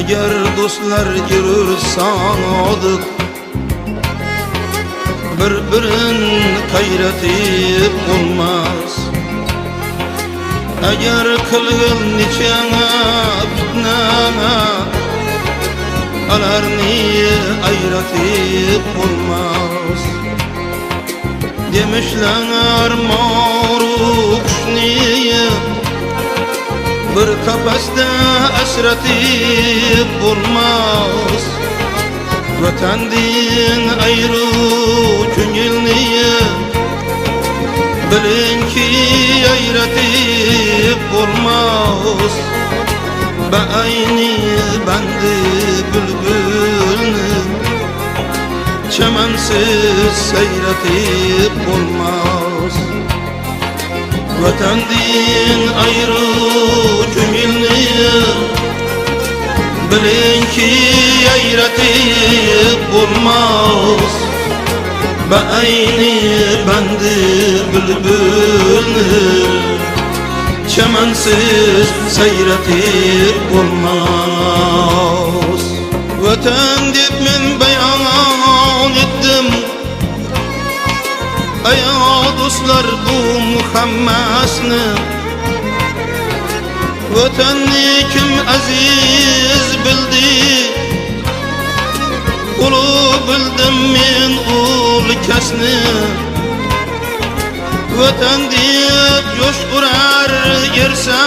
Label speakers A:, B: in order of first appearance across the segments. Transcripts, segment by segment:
A: Eğer dostlar yürür sanadık, bir-birin kayretip olmaz. Eğer kılgın niçene fitnene, alarni ayretip olmaz. Demişler maruk şniye, bir kapasda esretip olmaz. Vatandin ayrı köngilni, bilin ki ayretip olmaz. Beayni bendi bülbülni, çemensiz seyretip olmaz. Vatandin ayrı köngilni, bilin ki ayretip olmaz. Beayni bendi bülbülni, çemensiz seyretip olmaz. Vatan deb men bayon etdim, aya dostlar bu hammasini. Vatanni kim aziz bildi, ulu bildim men ul kasni. Vatan deb yoshqurar yersa,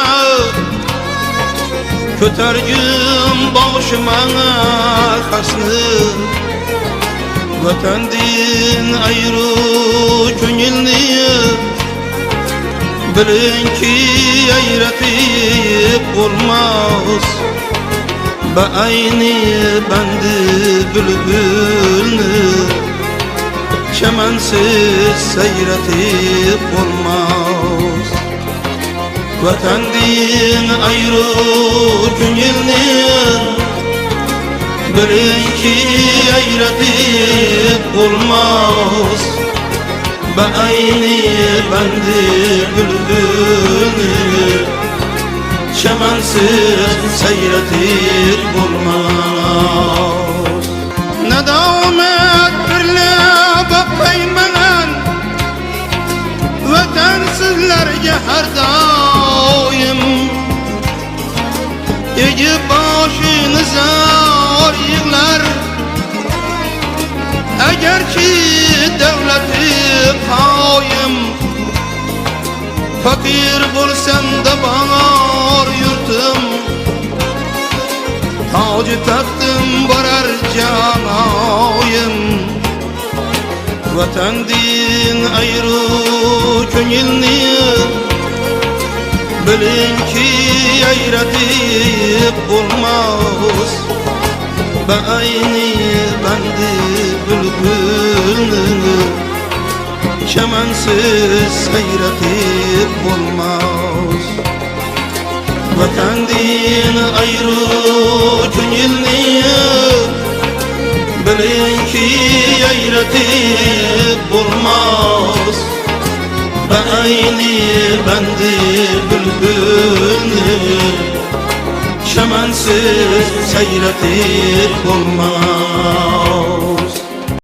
A: ko'targim boshima hasni. Vatandin ayrı ko'ngilni, bilin ki ayretip olmaz. Beayni bendi bülbülni, çemensiz seyretip olmaz. Vatandin ayrı ko'ngilni, bilin ki ayretip olmaz. Beayni bendi bülbülni, çemensiz seyretip olmaz. Nedamet birle bakaymanan, vatansizlarga her doim. Egib boshini zor yig'lar, agarki davlati qoyim. Fakir bo'lsam da bor yurtim, toj taxtim borar janoyim. Vatandin ayrı ko'ngilni, bilin ki ayretip olmaz. Beayni bendi bülbülni, çemensiz seyretip olmaz. Vatandin ayrı ko'ngilni, bilin ki ayretip olmaz. Beayni bendi bülbülni, çemensiz seyretip olmaz.